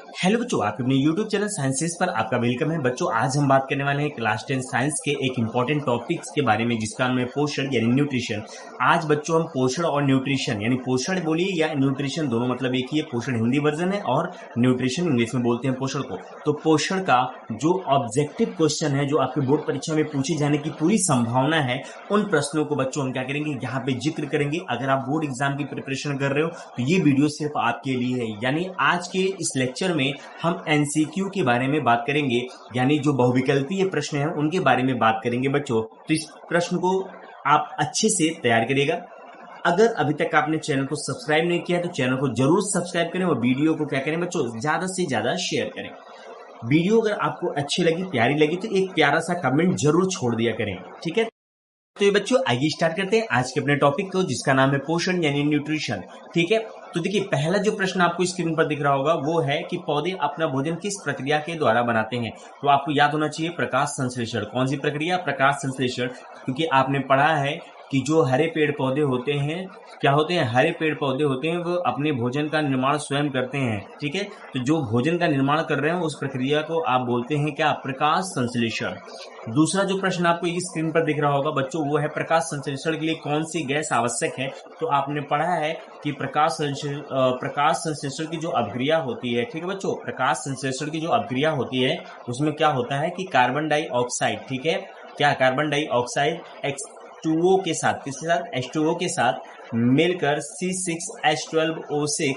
Hello बच्चों, आप अपने YouTube चैनल साइंसेस पर आपका वेलकम है। बच्चों, आज हम बात करने वाले हैं क्लास 10 साइंस के एक इम्पॉर्टेंट टॉपिक्स के बारे में, जिसका नाम है पोषण यानी न्यूट्रिशन। आज बच्चों हम पोषण और न्यूट्रिशन यानी पोषण बोलिए या न्यूट्रिशन, दोनों मतलब एक ही है। पोषण हिंदी वर्जन है और न्यूट्रिशन इंग्लिश में बोलते हैं पोषण को। तो पोषण का जो ऑब्जेक्टिव क्वेश्चन है, जो आपके बोर्ड परीक्षा में पूछे जाने की पूरी संभावना है, उन प्रश्नों को बच्चों हम क्या करेंगे, यहाँ पे जिक्र करेंगे। अगर आप बोर्ड एग्जाम की प्रिपरेशन कर रहे हो तो ये वीडियो सिर्फ आपके लिए है। यानी आज के इस लेक्चर में हम एमसीक्यू के बारे में बात करेंगे, यानी जो बहुविकल्पीय प्रश्न हैं उनके बारे में बात करेंगे बच्चों। तो इस प्रश्न को आप अच्छे से तैयार करिएगा। अगर अभी तक आपने चैनल को सब्सक्राइब नहीं किया तो चैनल को जरूर सब्सक्राइब करें और वीडियो को क्या करें बच्चों, ज्यादा से ज्यादा शेयर करें। वीडियो अगर आपको अच्छी लगी, प्यारी लगी तो एक प्यारा सा कमेंट जरूर छोड़ दिया करें, ठीक है। तो ये बच्चों आइए स्टार्ट करते हैं आज के अपने टॉपिक को, जिसका नाम है पोषण यानी न्यूट्रिशन, ठीक है। तो देखिए, पहला जो प्रश्न आपको स्क्रीन पर दिख रहा होगा वो है कि पौधे अपना भोजन किस प्रक्रिया के द्वारा बनाते हैं। तो आपको याद होना चाहिए प्रकाश संश्लेषण। कौन सी प्रक्रिया? प्रकाश संश्लेषण। क्योंकि आपने पढ़ा है कि जो हरे पेड़ पौधे होते हैं, क्या होते हैं, हरे पेड़ पौधे होते हैं, वो अपने भोजन का निर्माण स्वयं करते हैं, ठीक है। तो जो भोजन का निर्माण कर रहे हैं उस प्रक्रिया को आप बोलते हैं क्या? प्रकाश संश्लेषण। दूसरा जो प्रश्न आपको इस स्क्रीन पर दिख रहा होगा बच्चों, वो है प्रकाश संश्लेषण के लिए कौन सी गैस आवश्यक है। तो आपने पढ़ा है कि प्रकाश संश्लेषण की जो अभिक्रिया होती है, ठीक है बच्चों, प्रकाश संश्लेषण की जो अभिक्रिया होती है उसमें क्या होता है कि कार्बन डाइऑक्साइड, ठीक है, क्या कार्बन डाइऑक्साइड H2O के साथ, किसके साथ? H2O के साथ मिलकर C6H12O6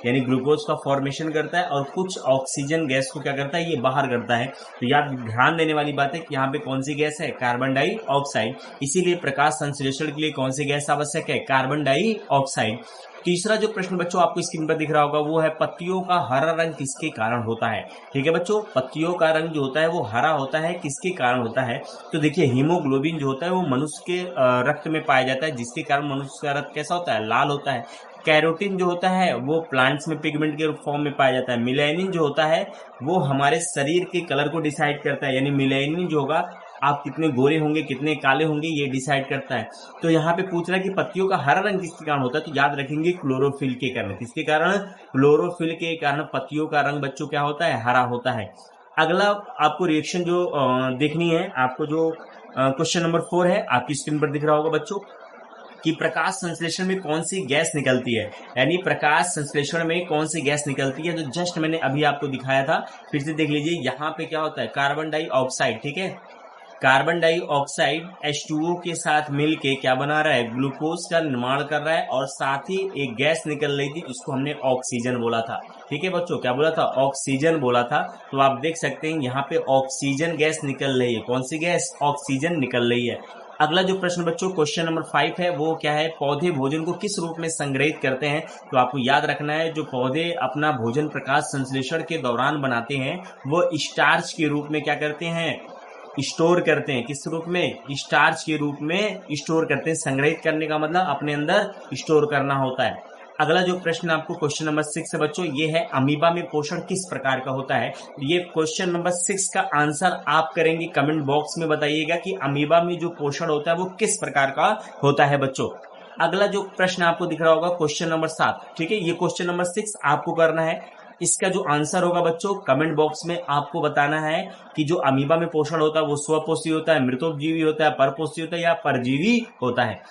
यानी ग्लूकोज का फॉर्मेशन करता है और कुछ ऑक्सीजन गैस को क्या करता है, ये बाहर करता है। तो याद ध्यान देने वाली बात है कि यहाँ पे कौन सी गैस है? Carbon dioxide. इसीलिए प्रकाश संश्लेषण के लिए कौन सी गैस आवश्यक है? Carbon dioxide. तीसरा जो प्रश्न बच्चों आपको स्क्रीन पर दिख रहा होगा वो है पत्तियों का हरा रंग किसके कारण होता है। ठीक है बच्चों, पत्तियों का रंग जो होता है वो हरा होता है, किसके कारण होता है? तो देखिए, हीमोग्लोबिन जो होता है वो मनुष्य के रक्त में पाया जाता है, जिसके कारण मनुष्य का रक्त कैसा होता है? लाल होता है। कैरोटीन जो होता है वो प्लांट्स में पिगमेंट के फॉर्म में पाया जाता है। मिलेनिन जो होता है वो हमारे शरीर के कलर को डिसाइड करता है, यानी मिलेनिन जो होगा, आप कितने गोरे होंगे कितने काले होंगे ये डिसाइड करता है। तो यहाँ पे पूछ रहा है कि पत्तियों का हरा रंग किसके कारण होता है, तो याद रखेंगे क्लोरोफिल के कारण। किसके कारण? क्लोरोफिल के कारण पत्तियों का रंग बच्चों क्या होता है? हरा होता है। अगला आपको रिएक्शन जो देखनी है, आपको जो क्वेश्चन नंबर 4 है आपकी स्क्रीन पर दिख रहा होगा बच्चों कि प्रकाश संश्लेषण में कौन सी गैस निकलती है, यानी प्रकाश संश्लेषण में कौन सी गैस निकलती है। तो जस्ट मैंने अभी आपको दिखाया था, फिर से देख लीजिए। यहाँ पे क्या होता है? कार्बन डाइऑक्साइड, ठीक है, कार्बन डाइऑक्साइड H2O के साथ मिलके क्या बना रहा है? ग्लूकोज का निर्माण कर रहा है और साथ ही एक गैस निकल रही थी, उसको हमने ऑक्सीजन बोला था। ठीक है बच्चों, क्या बोला था? ऑक्सीजन बोला था। तो आप देख सकते हैं यहाँ पे ऑक्सीजन गैस निकल रही है। कौन सी गैस? ऑक्सीजन निकल रही है। अगला जो प्रश्न बच्चों क्वेश्चन नंबर 5 है वो क्या है? पौधे भोजन को किस रूप में संग्रहित करते हैं। तो आपको याद रखना है, जो पौधे अपना भोजन प्रकाश संश्लेषण के दौरान बनाते हैं वो स्टार्च के रूप में क्या करते हैं? स्टोर करते हैं। किस रूप में? स्टार्च के रूप में स्टोर करते हैं। संग्रहित करने का मतलब अपने अंदर स्टोर करना होता है। अगला जो प्रश्न आपको क्वेश्चन नंबर 6 है बच्चों, ये है अमीबा में पोषण किस प्रकार का होता है। ये क्वेश्चन नंबर 6 का आंसर आप करेंगे कमेंट बॉक्स में, बताइएगा कि अमीबा में जो पोषण होता है वो किस प्रकार का होता है बच्चों। अगला जो प्रश्न आपको दिख रहा होगा क्वेश्चन नंबर 7, ठीक है, ये क्वेश्चन नंबर 6 आपको करना है। इसका जो आंसर होगा बच्चों कमेंट बॉक्स में आपको बताना है कि जो अमीबा में पोषण होता है वो स्वपोषी होता है, मृतोपजीवी होता है, परपोषी होता है या परजीवी होता है।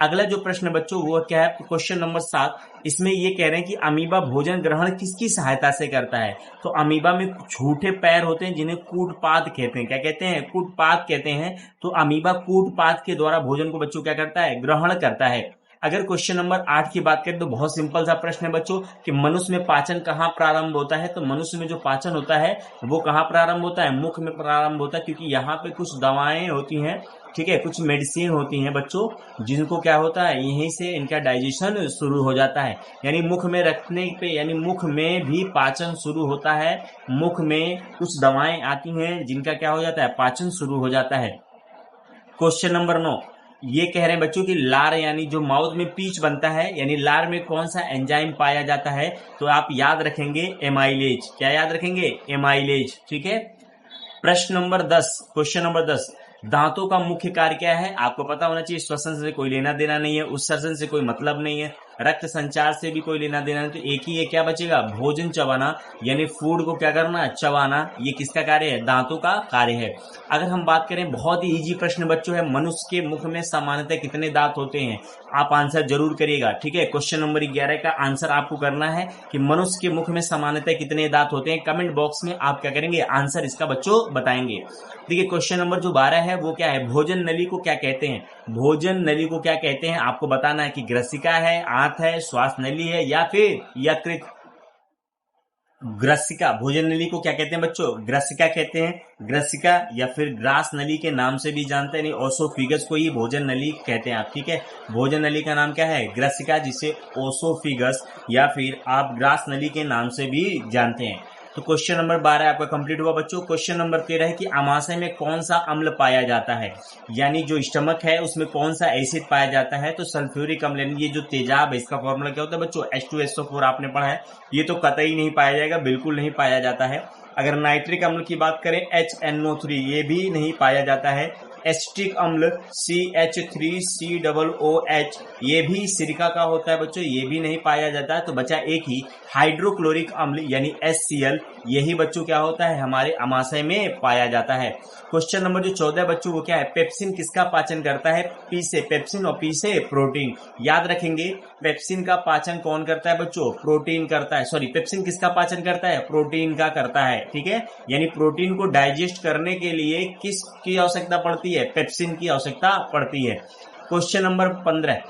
अगला जो प्रश्न बच्चों वो क्या है? क्वेश्चन नंबर 7, इसमें ये कह रहे हैं कि अमीबा भोजन ग्रहण किसकी सहायता से करता है। तो अमीबा में झूठे पैर होते हैं जिन्हें कूटपाद कहते हैं। क्या कहते हैं? कूटपाद कहते हैं। तो अमीबा कूटपाद के द्वारा भोजन को बच्चों क्या करता है? ग्रहण करता है। अगर क्वेश्चन नंबर 8 की बात करें तो बहुत सिंपल सा प्रश्न है बच्चों कि मनुष्य में पाचन कहाँ प्रारंभ होता है। तो मनुष्य में जो पाचन होता है वो कहाँ प्रारंभ होता है? मुख में प्रारंभ होता है, क्योंकि यहाँ पे कुछ दवाएं होती हैं, ठीक है, कुछ मेडिसिन होती हैं बच्चों, जिनको क्या होता है, यहीं से इनका डाइजेशन शुरू हो जाता है। यानी मुख में रखने पे, यानी मुख में भी पाचन शुरू होता है। मुख में कुछ दवाएं आती हैं जिनका क्या हो जाता है? पाचन शुरू हो जाता है। क्वेश्चन नंबर 9, ये कह रहे हैं बच्चों कि लार यानी जो माउथ में पीच बनता है, यानी लार में कौन सा एंजाइम पाया जाता है। तो आप याद रखेंगे एमाइलेज। क्या याद रखेंगे? एमाइलेज, ठीक है। प्रश्न नंबर 10, क्वेश्चन नंबर 10, दांतों का मुख्य कार्य क्या है। आपको पता होना चाहिए, श्वसन से कोई लेना देना नहीं है, उत्सर्जन से कोई मतलब नहीं है। रक्त संचार से भी कोई लेना देना नहीं, तो एक ही ये क्या बचेगा, भोजन चबाना, यानी फूड को क्या करना, चबाना। ये किसका कार्य है, दांतों का कार्य है। अगर हम बात करें, बहुत ही इजी प्रश्न बच्चों है, मनुष्य के मुख में सामान्यतः कितने दांत होते हैं? आप आंसर जरूर करिएगा, ठीक है। क्वेश्चन नंबर 11 का आंसर आपको करना है कि मनुष्य के मुख में सामान्यतः कितने दांत होते हैं। कमेंट बॉक्स में आप क्या करेंगे, आंसर इसका बच्चों बताएंगे। देखिए क्वेश्चन नंबर जो 12 है वो क्या है, भोजन नली को क्या कहते हैं? भोजन नली को क्या कहते हैं आपको बताना है कि ग्रसिका है, आंत है, श्वास नली है या फिर यकृत। ग्रसिका, भोजन नली को क्या कहते हैं बच्चों, ग्रसिका कहते हैं। ग्रसिका या फिर ग्रास नली के नाम से भी जानते हैं, ओसोफिगस को ही भोजन नली कहते हैं आप, ठीक है। भोजन नली का नाम क्या है, ग्रसिका, जिसे ओसोफिगस या फिर आप ग्रास नली के नाम से भी जानते हैं। तो क्वेश्चन नंबर 12 आपका कंप्लीट हुआ बच्चों। क्वेश्चन नंबर 13 है कि अमाशय में कौन सा अम्ल पाया जाता है, यानी जो स्टमक है उसमें कौन सा एसिड पाया जाता है? तो सल्फ्यूरिक अम्ल, यानी ये जो तेजाब है इसका फॉर्मूला क्या होता है बच्चों, H2SO4 आपने पढ़ा है। ये तो कतई नहीं पाया जाएगा, बिल्कुल नहीं पाया जाता है। अगर नाइट्रिक अम्ल की बात करें, HNO3, ये भी नहीं पाया जाता है। एसिटिक अम्ल CH3COOH, ये भी सिरका का होता है बच्चों, ये भी नहीं पाया जाता है। तो बचा एक ही हाइड्रोक्लोरिक अम्ल यानी HCl, यही बच्चों क्या होता है, हमारे अमाशय में पाया जाता है। क्वेश्चन नंबर जो 14 बच्चों वो क्या है, पेप्सिन किसका पाचन करता है? पी से पेप्सिन और पी से प्रोटीन। याद रखेंगे, पेप्सिन का पाचन कौन करता है बच्चों, प्रोटीन करता है। सॉरी, पेप्सिन किसका पाचन करता है, प्रोटीन का करता है, ठीक है। यानी प्रोटीन को डाइजेस्ट करने के लिए किसकी आवश्यकता पड़ती है, पेप्सिन की आवश्यकता पड़ती है। क्वेश्चन नंबर 15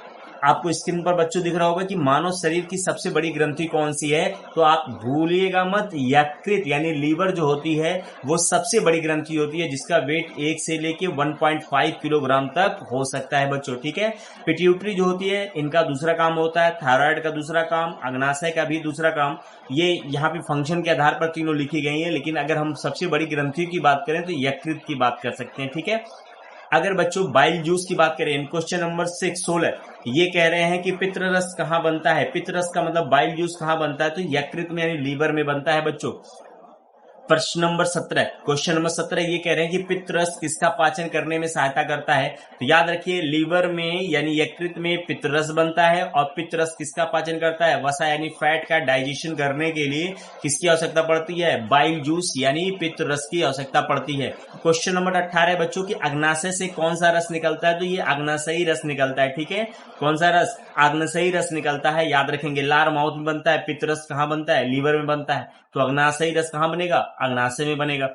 आपको स्क्रीन पर बच्चों दिख रहा होगा कि मानव शरीर की सबसे बड़ी ग्रंथि कौन सी है? तो आप भूलिएगा मत, यकृत यानी लीवर जो होती है वो सबसे बड़ी ग्रंथि होती है, जिसका वेट 1 से लेके 1.5 किलोग्राम तक हो सकता है बच्चों, ठीक है। पिट्यूटरी जो होती है, इनका दूसरा काम होता है, थायराइड का दूसरा काम, अग्नाशय का भी दूसरा काम। ये यहाँ पे फंक्शन के आधार पर तीनों लिखी गई है, लेकिन अगर हम सबसे बड़ी ग्रंथि की बात करें तो यकृत की बात कर सकते हैं, ठीक है। अगर बच्चों बाइल जूस की बात करें, क्वेश्चन नंबर 16 ये कह रहे हैं कि पित्र रस कहाँ बनता है? पित्र रस का मतलब बाइल जूस कहाँ बनता है? तो यकृत में यानी लीवर में बनता है बच्चों। प्रश्न नंबर 17, क्वेश्चन नंबर 17 ये कह रहे हैं कि पित्तरस किसका पाचन करने में सहायता करता है? तो याद रखिए, लीवर में यानी यकृत में पित्तरस बनता है, और पित्तरस किसका पाचन करता है? वसा यानी फैट का डाइजेशन करने के लिए किसकी आवश्यकता पड़ती है? बाइल जूस यानी पित्तरस की आवश्यकता पड़ती है। क्वेश्चन नंबर 18 बच्चों की अग्नाशय से कौन सा रस निकलता है? तो ये अग्नाशयी रस निकलता है, ठीक है। कौन सा रस? अग्नाशयी रस निकलता है। याद रखेंगे, लार माउथ में बनता है, पित्तरस कहाँ बनता है? लीवर में बनता है। तो अग्नाशयी रस कहाँ बनेगा? अग्नाशय में बनेगा।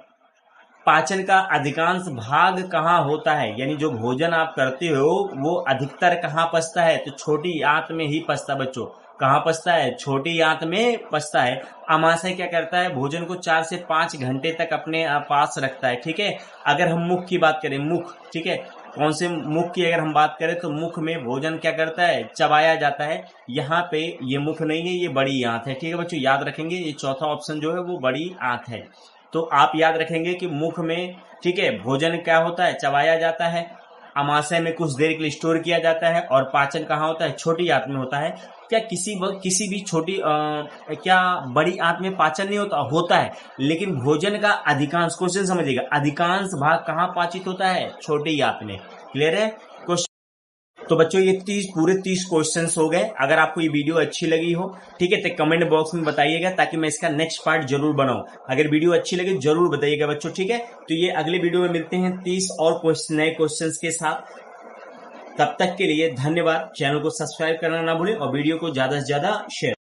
पाचन का अधिकांश भाग कहाँ होता है, यानी जो भोजन आप करते हो वो अधिकतर कहाँ पचता है? तो छोटी आंत में ही पचता है बच्चों। कहाँ पचता है? छोटी आंत में पचता है। अमाशय क्या करता है? भोजन को 4 से 5 घंटे तक अपने पास रखता है, ठीक है। अगर हम मुख की बात करें, मुख, ठीक है, कौन से मुख की अगर हम बात करें तो मुख में भोजन क्या करता है? चबाया जाता है। यहाँ पे ये मुख नहीं है, ये बड़ी आंत है, ठीक है बच्चों। याद रखेंगे, ये चौथा ऑप्शन जो है वो बड़ी आंत है। तो आप याद रखेंगे कि मुख में, ठीक है, भोजन क्या होता है? चबाया जाता है। अमाशय में कुछ देर के लिए स्टोर किया जाता है। और पाचन कहाँ होता है? छोटी आंत में होता है। क्या किसी भी छोटी क्या बड़ी आंत में पाचन नहीं होता? होता है, लेकिन भोजन का अधिकांश, क्वेश्चन समझिएगा, अधिकांश भाग कहाँ पाचित होता है? छोटी आंत में। क्लियर है? तो बच्चों ये पूरे 30 क्वेश्चंस हो गए। अगर आपको ये वीडियो अच्छी लगी हो, ठीक है, तो कमेंट बॉक्स में बताइएगा, ताकि मैं इसका नेक्स्ट पार्ट जरूर बनाऊं। अगर वीडियो अच्छी लगे जरूर बताइएगा बच्चों, ठीक है। तो ये अगले वीडियो में मिलते हैं 30 और नए क्वेश्चंस के साथ। तब तक के लिए धन्यवाद। चैनल को सब्सक्राइब करना ना भूलें और वीडियो को ज्यादा से ज्यादा शेयर